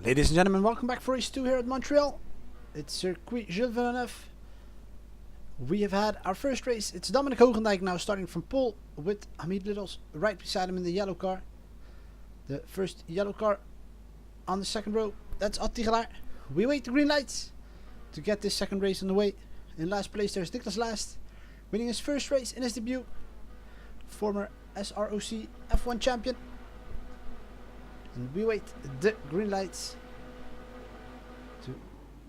Ladies and gentlemen, welcome back for race 2 here at Montreal. It's Circuit Gilles Villeneuve. We have had our first race. It's Dominic Hogendijk now starting from pole with Hamid Littles right beside him in the yellow car. The first yellow car on the second row. That's Ad Tigelaar. We wait the green lights to get this second race on the way. In last place there's Nicholas Last, winning his first race in his debut. Former S.R.O.C F1 champion. And we wait the green lights to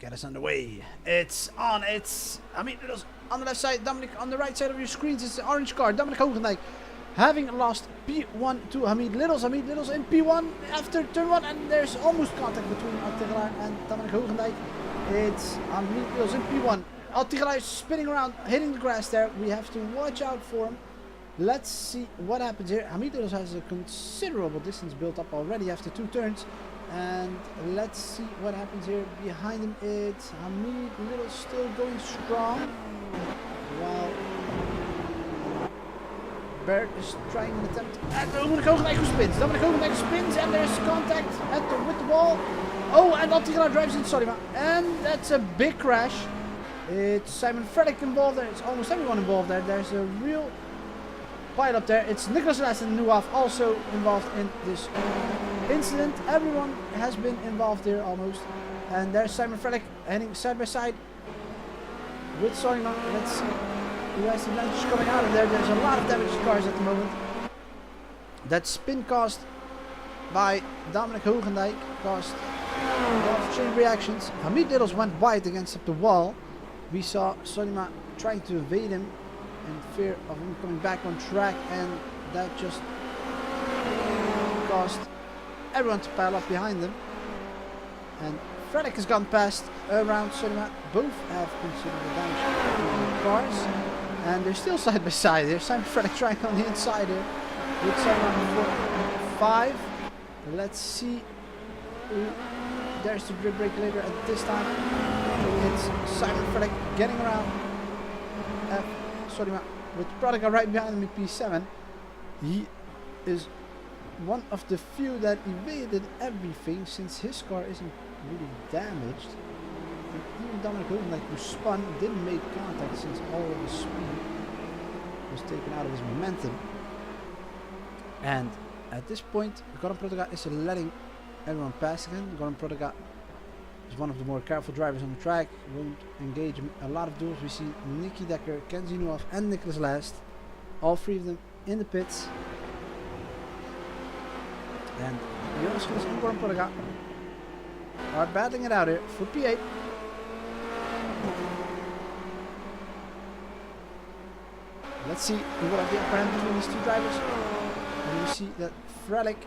get us underway. It's on. It's Hamid Littles on the left side, Dominic on the right side of your screens. It's the orange car, Dominic Hogendijk, having lost P1 to Hamid Littles. Hamid Littles in P1 after turn 1, and there's almost contact between Ad Tigelaar and Dominic Hogendijk. It's Hamid Littles in P1. Ad Tigelaar is spinning around, hitting the grass there. We have to watch out for him. Let's see what happens here. Hamid Littles has a considerable distance built up already after 2 turns. And let's see what happens here. Behind him it's Hamid Littles still going strong. While Bert is trying an attempt at Dominic Hogendijk who spins. Dominic Hogendijk spins and there's contact with the wall. Oh, and Ad Tigelaar drives in Solima. And that's a big crash. It's Simon Frederick involved there. It's almost everyone involved there. There's a real pile up there. It's Nicholas Last and Nuaf also involved in this incident. Everyone has been involved here almost. And there's Simon Frederick heading side by side with Solima. Let's see who has the advantage coming out of there. There's a lot of damaged cars at the moment. That spin caused by Dominic Hogendijk caused a lot of chain reactions. Hamid Littles went wide against the wall. We saw Solima trying to evade him in fear of him coming back on track, and that just caused everyone to pile up behind them. And Frederick has gone past around Solima. Both have considerable damage to the cars, and they're still side by side. There's Simon Frederick trying on the inside here with Solima 5. Let's see. There's the grid break later at this time. It's Simon Frederick getting around Solima with Prodigal right behind him in P7. He is one of the few that evaded everything since his car isn't really damaged. And even Dominic Hogendijk, who spun, didn't make contact since all of his speed was taken out of his momentum. And at this point, Goran Prodigal is letting everyone pass again. Goran Prodigal is one of the more careful drivers on the track. Won't engage a lot of duels. We see Nicky Decker, Kenzie Nuaf and Nicholas Last. All 3 of them in the pits. And Jonas Gilles and Goran Prodigal are battling it out here for P8. Let's see who will have the upper hand between these 2 drivers. And you see that Frelick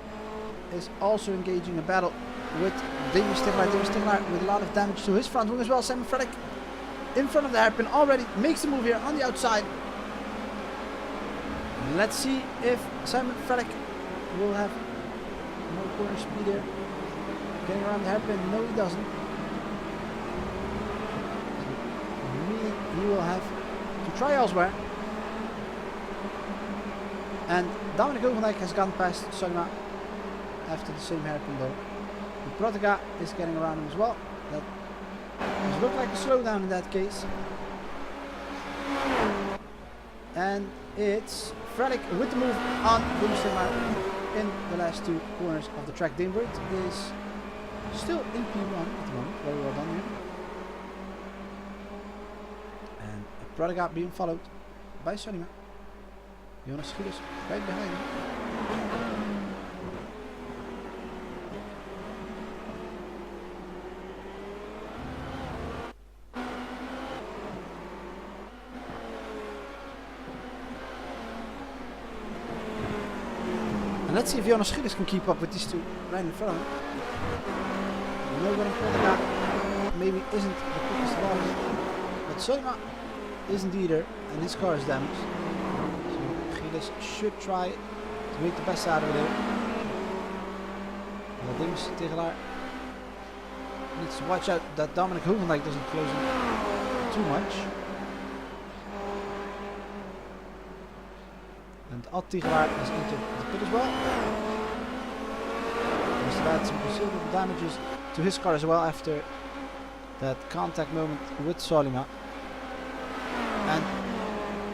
is also engaging a battle with Damien Tigelaar. Damien Tigelaar with a lot of damage to his front wing as well. Simon Frederick in front of the hairpin already makes the move here on the outside. Let's see if Simon Frederick will have more corner speed here. Getting around the hairpin. No, he doesn't. Meaning he will have to try elsewhere. And Dominic Hogendijk has gone past Solima after the same hairpin though. Prodigal is getting around him as well. That does look like a slowdown in that case. And it's Frederick with the move on in the last 2 corners of the track. Dane Bird is still in P1 at the moment. Very well done here. And Prodigal being followed by Solima. Jonas Gilles right behind him. And let's see if Jonas Gilles can keep up with these 2 right in front of him. No one in maybe isn't the quickest of all, but Solima isn't either, and his car is damaged. So Gilles should try to make the best out of it here. Damien Tigelaar needs to watch out that Dominic Hogendijk doesn't close him too much. And Ad Tigelaar has entered the pit as well. Must have had some considerable damages to his car as well after that contact moment with Solima. And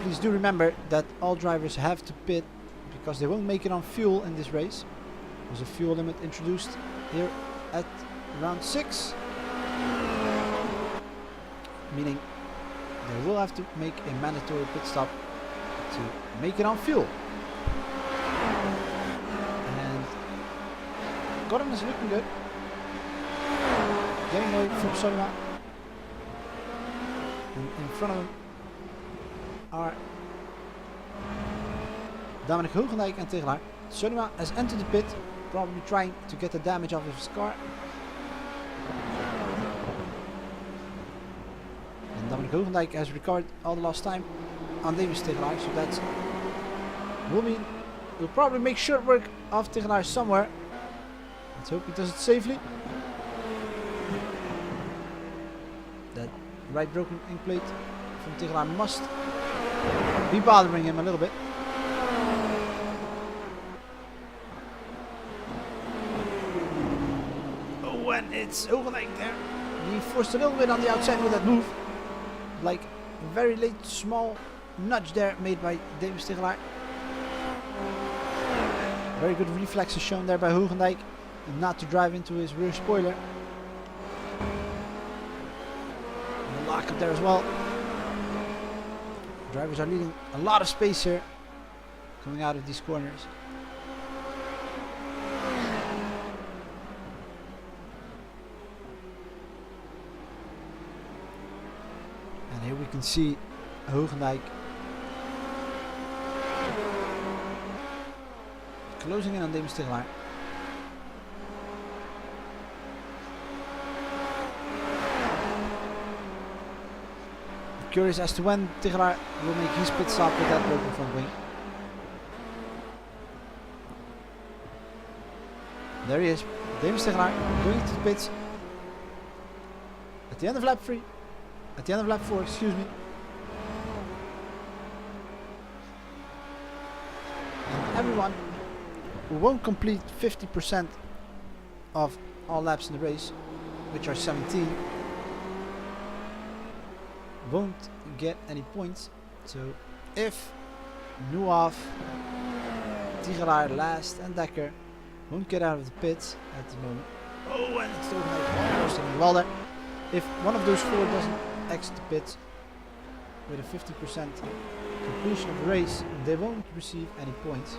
please do remember that all drivers have to pit because they won't make it on fuel in this race. There's a fuel limit introduced here at round 6, meaning they will have to make a mandatory pit stop to make it on fuel. And Gordon is looking good, getting away from Solima, and in front of him are Dominic Hoogendijk and Tegelaar. Solima has entered the pit, probably trying to get the damage off of his car. And Dominic Hoogendijk has recovered all the lost time on Davis Tegelaar, so that's will mean we'll probably make short work of Tegelaar somewhere. Let's hope he does it safely. That right broken ink plate from Tegelaar must be bothering him a little bit. Oh, and it's Hoogendijk there. He forced a little bit on the outside with that move. Like a very late small nudge there made by Davis Tegelaar. Very good reflexes shown there by Hoogendijk not to drive into his rear spoiler. And a lock up there as well. Drivers are leaving a lot of space here coming out of these corners. And here we can see Hoogendijk closing in on Davis Tegelaar. Curious as to when Tegelaar will make his pit stop with that broken front wing. There he is, Davis Tegelaar going to the pits at the end of lap 3, at the end of lap 4, excuse me. And everyone who won't complete 50% of all laps in the race, which are 17, won't get any points. So if Nuaf, Tegelaar, Last and Dekker won't get out of the pits at the moment. Oh, and it's Hoogendijk well there. If one of those 4 doesn't exit the pits with a 50% completion of the race, they won't receive any points.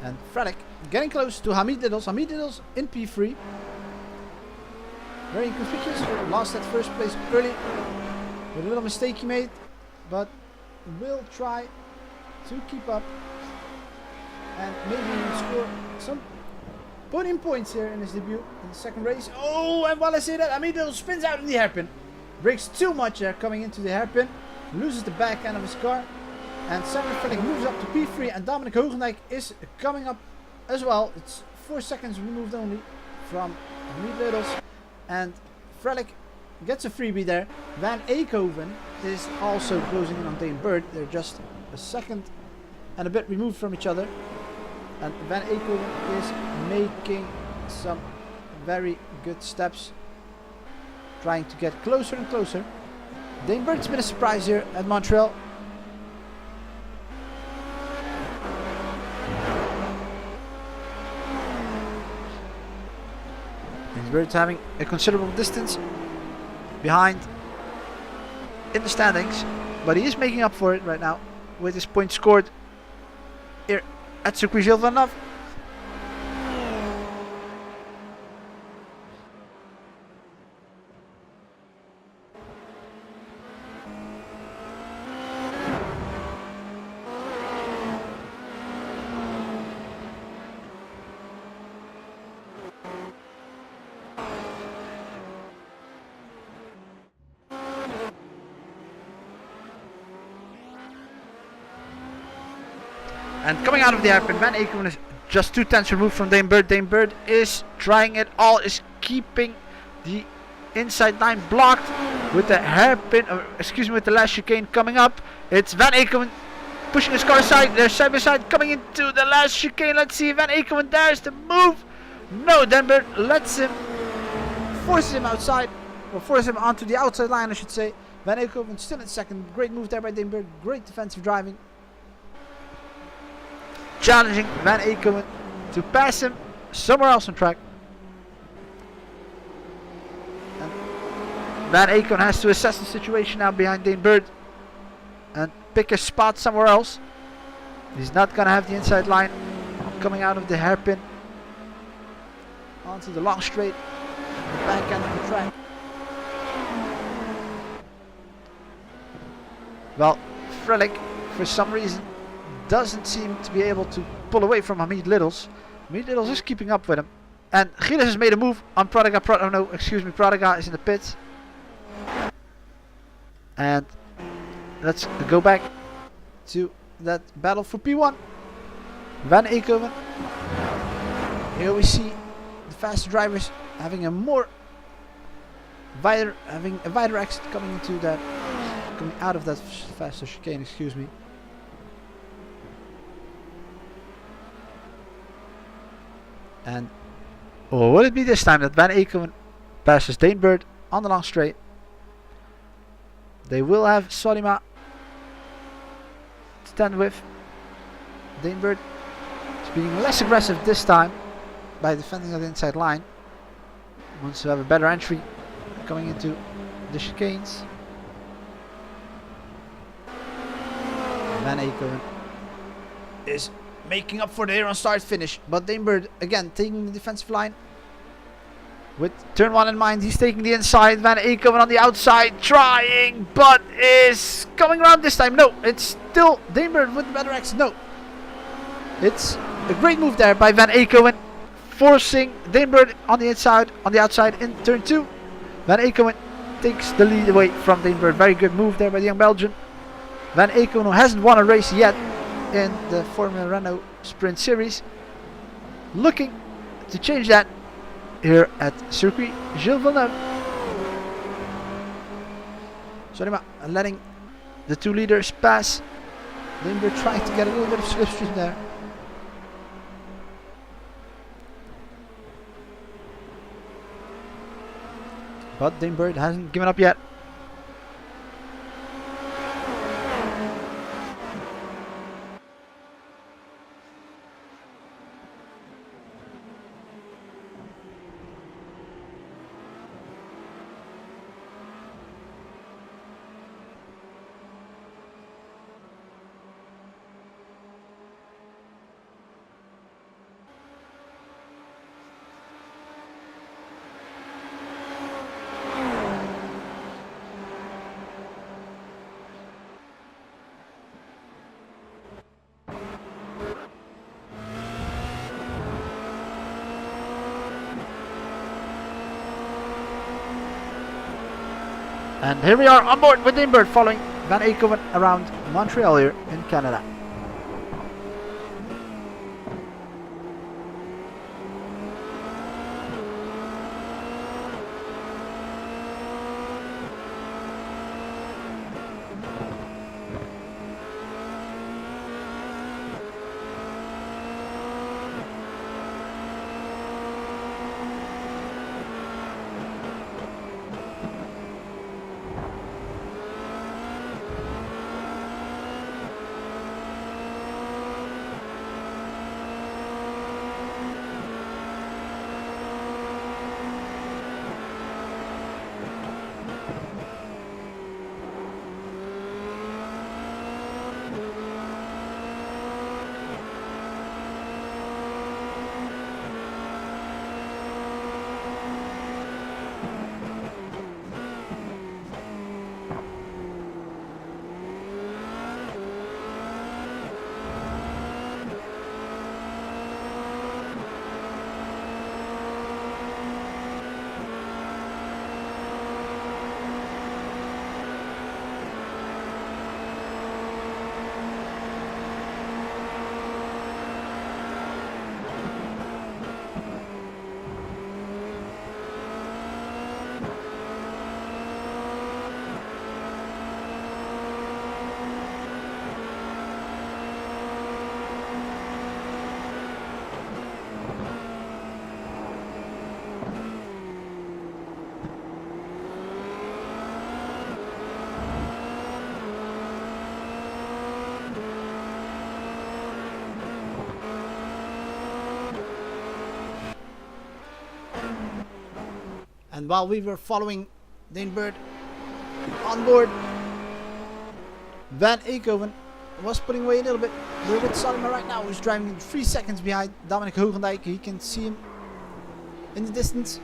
And Frederick getting close to Hamid Liddles. Hamid Liddles in P3. Very inconspicuous, lost that first place early with a little mistake he made, but will try to keep up and maybe even score some podium points here in his debut in the second race. Oh, and while I say that, Hamid Liddles spins out in the hairpin. Breaks too much there coming into the hairpin, loses the back end of his car, and Simon Frederick moves up to P3 and Dominic Hoogendijk is coming up as well. It's 4 seconds removed only from Hamid Liddles. And Frelick gets a freebie there. Van Eekhoven is also closing in on Dane Bird. They're just a second and a bit removed from each other. And Van Eekhoven is making some very good steps, trying to get closer and closer. Dane Bird's been a surprise here at Montreal. Bird's having a considerable distance behind in the standings, but he is making up for it right now with his points scored here at Circuit Gilles Villeneuve. And coming out of the hairpin, Van Eekhoven is just 2/10 removed from Dane Bird. Dane Bird is trying it all, is keeping the inside line blocked with the hairpin, with the last chicane coming up. It's Van Eekhoven pushing his car aside. They're side by side coming into the last chicane. Let's see if Van Aken dares to move. No, Denbert lets him, forces him outside, or forces him onto the outside line, I should say. Van Aken still in second. Great move there by Denbert. Great defensive driving. Challenging Van Aken to pass him somewhere else on track. And Van Aken has to assess the situation now behind Dane Bird and pick a spot somewhere else. He's not gonna have the inside line coming out of the hairpin onto the long straight, the back end of the track. Well, Frelick, for some reason, doesn't seem to be able to pull away from Hamid Littles. Hamid Littles is keeping up with him. And Gilles has made a move on Prodiga. Prodiga is in the pits. And let's go back to that battle for P1. Van Aken. Here we see the faster drivers having a wider exit coming out of that faster chicane, excuse me. And will it be this time that Van Aken passes Dane Bird on the long straight? They will have Solima stand with. Dane Bird is being less aggressive this time by defending the inside line. Wants to have a better entry going into the chicanes. Van Aken is making up for the on start finish, but Dane Bird again taking the defensive line with turn 1 in mind. He's taking the inside. Van Aken on the outside trying, but is coming around this time. No, it's still Dane Bird with the better exit. No, it's a great move there by Van Aken, forcing Dane Bird on the outside in turn 2. Van Aken takes the lead away from Dane Bird. Very good move there by the young Belgian. Van Aken, who hasn't won a race yet in the Formula Renault Sprint Series, looking to change that here at Circuit Gilles Villeneuve. Solima letting the two leaders pass. Dane Bird trying to get a little bit of slipstream there. But Dane Bird hasn't given up yet. And here we are on board with Dane Bird following Van Aken around Montreal here in Canada. while we were following Dane Bird on board, Van Eekhoven was putting away a little bit. We're with Solima right now, who's driving 3 seconds behind Dominic Hogendijk. He can see him in the distance,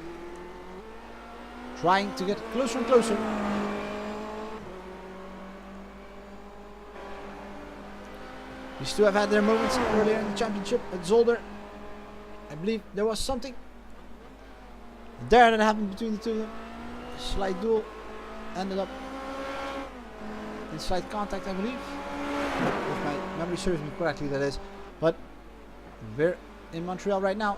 trying to get closer and closer. These two have had their moments earlier in the championship at Zolder. I believe there was something there that happened between the two of them. A slight duel ended up in slight contact, I believe. If my memory serves me correctly, that is. But we're in Montreal right now.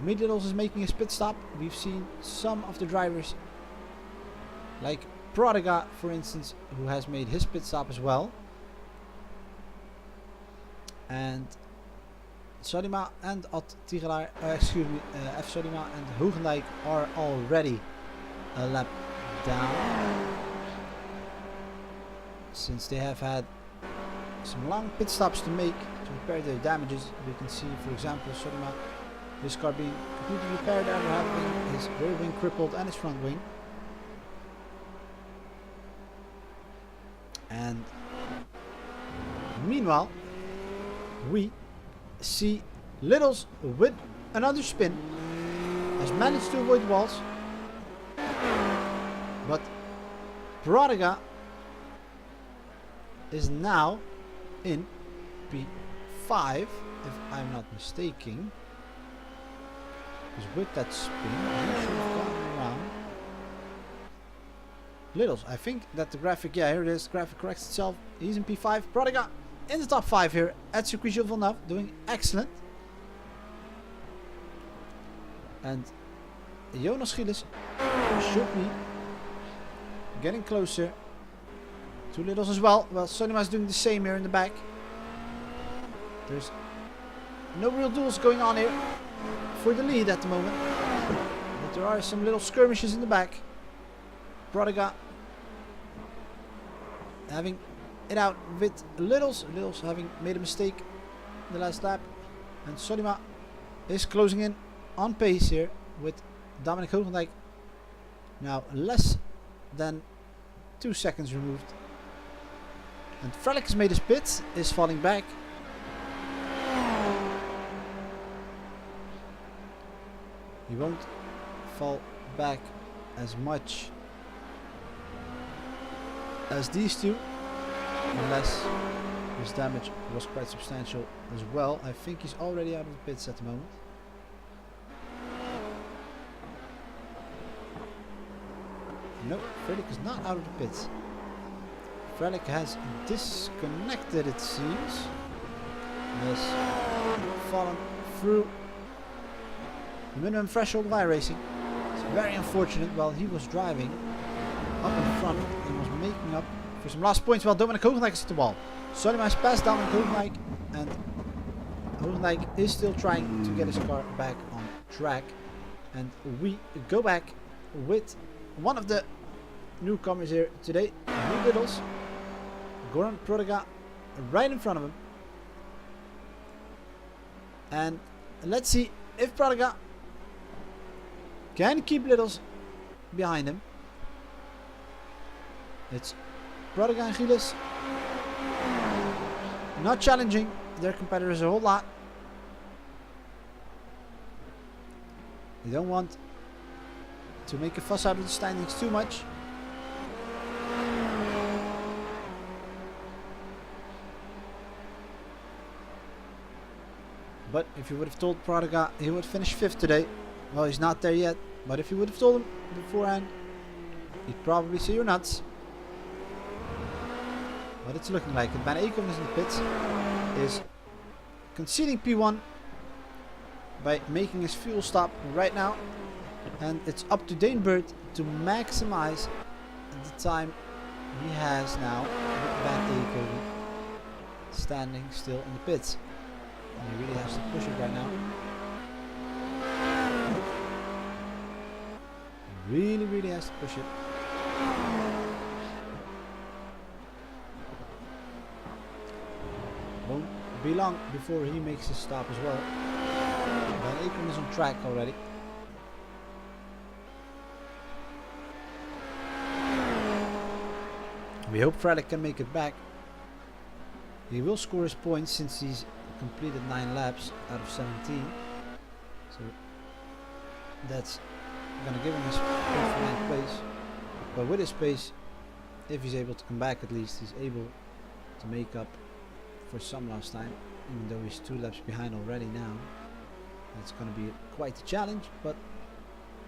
Littles is making his pit stop. We've seen some of the drivers, like Prodiga, for instance, who has made his pit stop as well. And Solima and Ad Tigelaar, excuse me, F. Solima and Hogendijk are already a lap down, since they have had some long pit stops to make to repair their damages. We can see, for example, Solima, his car being completely repaired after having his rear wing crippled and his front wing. And meanwhile, we see Littles with another spin has managed to avoid walls, but Prodiga is now in P5, if I'm not mistaken, because with that spin he should have gone around Littles. I think that the graphic, yeah, here it is, the graphic corrects itself. He's in P5. Prodiga in the top 5 here at Circuit Gilles Villeneuve, doing excellent. And Jonas Gilles should be getting closer to Littles as well. Well, Solima is doing the same here in the back. There's no real duels going on here for the lead at the moment, but there are some little skirmishes in the back. Prodiga having it out with Littles. Littles having made a mistake in the last lap, and Solima is closing in on pace here with Dominic Hogendijk now less than 2 seconds removed. And Frelick has made his pit, is falling back. He won't fall back as much as these two, unless his damage was quite substantial as well. I think he's already out of the pits at the moment. No, Frelick is not out of the pits. Frelick has disconnected, it seems. Has fallen through the minimum threshold of iRacing. It's very unfortunate. While he was driving up in front and was making up for some last points, while Dominic Hogendijk is at the wall. Solima has passed Dominic Hogendijk, and Hogendijk is still trying to get his car back on track. And we go back with one of the newcomers here today, Littles. Goran Prodiga right in front of him. And let's see if Prodiga can keep Littles behind him. It's Prodiga and Gilles not challenging their competitors a whole lot. They don't want to make a fuss out of the standings too much. But if you would have told Prodiga he would finish 5th today, well, he's not there yet, but if you would have told him beforehand, he'd probably say you're nuts. But it's looking like it. Van Eekhoven is in the pits, is conceding P1 by making his fuel stop right now. And it's up to Dane Bird to maximize the time he has now with Van Eekhoven standing still in the pits. And he really has to push it right now. He really has to push it. Won't be long before he makes his stop as well. Van Eekhoven is on track already. We hope Frelick can make it back. He will score his points since he's completed 9 laps out of 17. So that's going to give him his point for 9th place. But with his pace, if he's able to come back at least, he's able to make up for some lost time. Even though he's 2 laps behind already now. It's going to be quite a challenge, but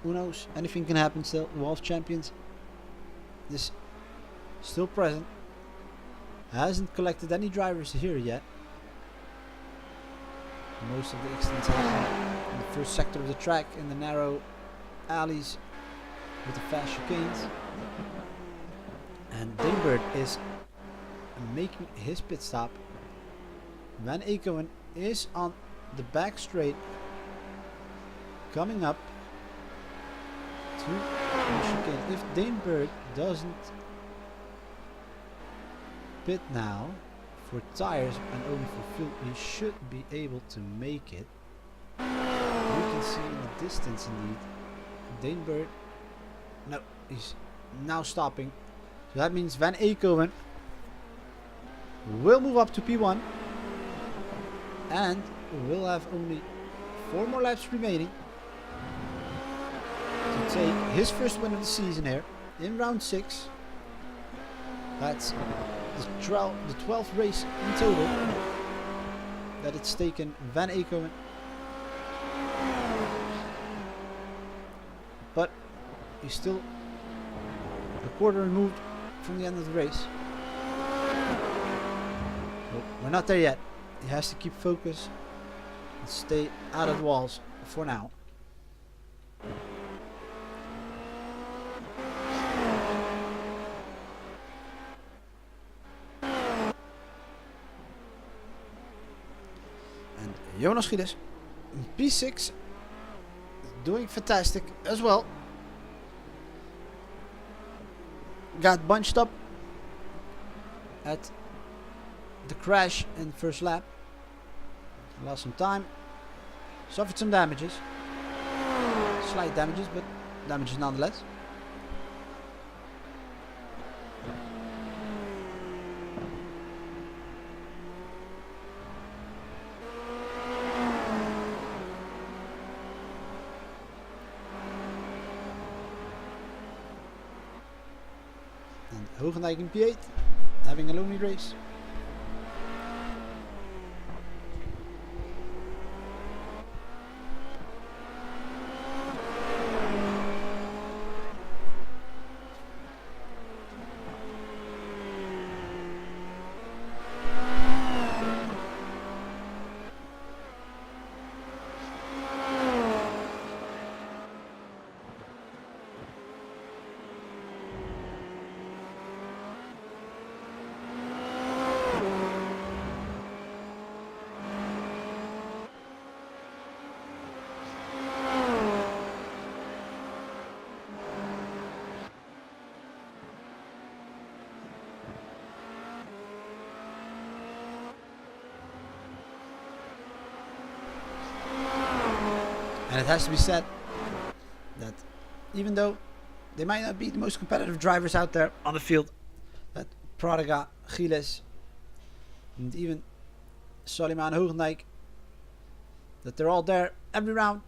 who knows? Anything can happen still. Wolf Champions is still present. Hasn't collected any drivers here yet. Most of the accidents happen in the first sector of the track, in the narrow alleys with the fast chicanes. And Dingbird is making his pit stop. Van Ekelen is on the back straight, coming up to the chicane. If Dingbird doesn't pit now for tires and only for fuel, he should be able to make it. You can see in the distance indeed. Dingbird, no, he's now stopping. So that means Van Ekelen will move up to P1 and will have only 4 more laps remaining to take his first win of the season here in round 6. That's the 12th race in total that it's taken Van Ekelen. But he's still a quarter removed from the end of the race. So we're not there yet. He has to keep focus and stay out of the walls for now. And Jonas Gielis, P6, doing fantastic as well. Got bunched up at the crash in the first lap. Lost some time. Suffered some damages. Slight damages, but damages nonetheless. And Hogendijk in P8, having a lonely race. And it has to be said that even though they might not be the most competitive drivers out there on the field, that Pradega, Gielis, and even Soliman Hogendijk, that they're all there every round.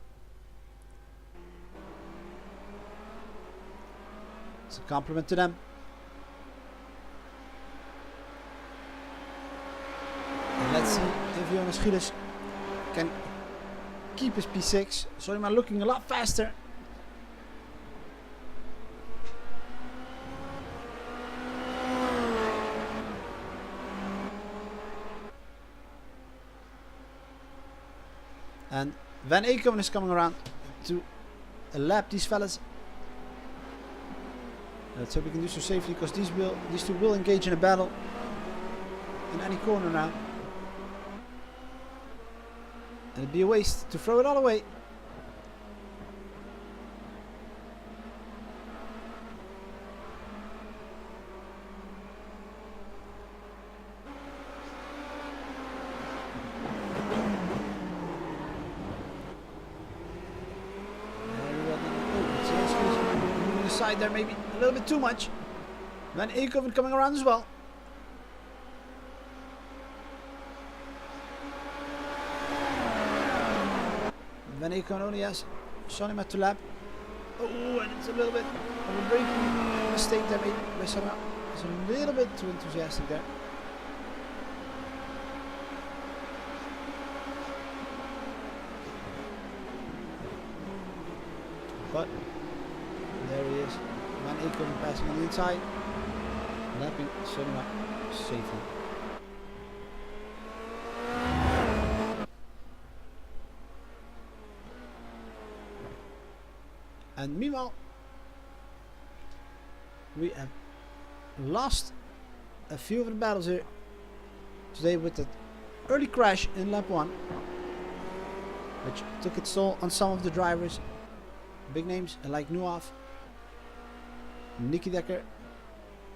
It's a compliment to them. And let's see if Jonas Gielis can keep his P6. Soliman looking a lot faster. And Van Ekelen is coming around to lap these fellas. Let's hope we can do so safely, because these two will engage in a battle in any corner now. And it'd be a waste to throw it all away. Moving aside there maybe a little bit too much. Van Eekhoven coming around as well. Van Eekhoven only has Sonima to lap. Oh, and it's a little bit of a braking mistake that made by Sonima. It's a little bit too enthusiastic there. But there he is. Van Eekhoven passing on the inside. Lapping Sonima safely. And meanwhile, we have lost a few of the battles here today with the early crash in lap 1, which took its toll on some of the drivers. Big names like Nuaf, Nicky Dekker,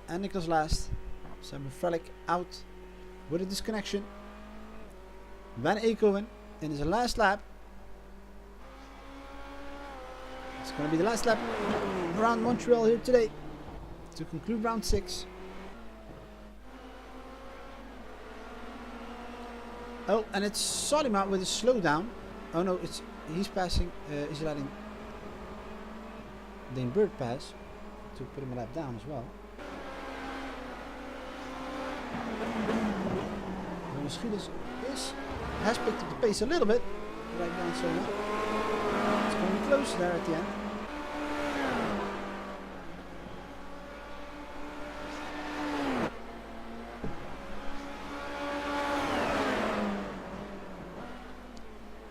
and Niklas Last. Simon Frelick out with a disconnection. Van Eekhoven in his last lap. It's going to be the last lap around Montreal here today to conclude round 6. Oh, and it's Sonima with a slowdown. Oh no, he's passing. He's letting Dane Bird pass to put him a lap down as well. Moschidis has picked up the pace a little bit right now in Sonima. It's going to be close there at the end.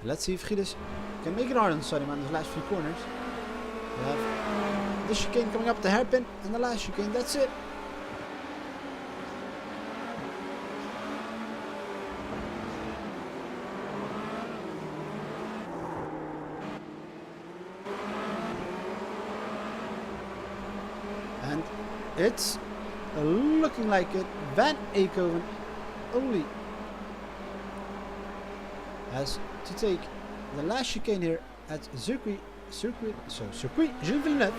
Let's see if Gilles can make it hard on Sonima in the last few corners. We have the chicane coming up, the hairpin, and the last chicane. That's it. And it's looking like it. Van Eekhoven only has to take the last chicane here at Circuit Gilles Villeneuve.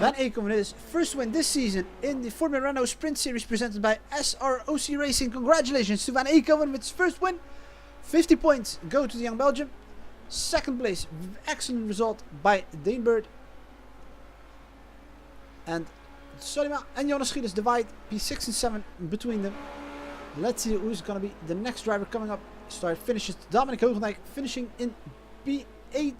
Van Eekhoven's first win this season in the Formula Renault Sprint Series presented by S.R.O.C Racing. Congratulations to Van Eekhoven with his first win. 50 points go to the young Belgian. Second place, excellent result by Dane Bird. And Sonima and Jonas Gilles divide P6 and 7 between them. Let's see who's going to be the next driver coming up. Finishes Dominic Hogendijk finishing in P8.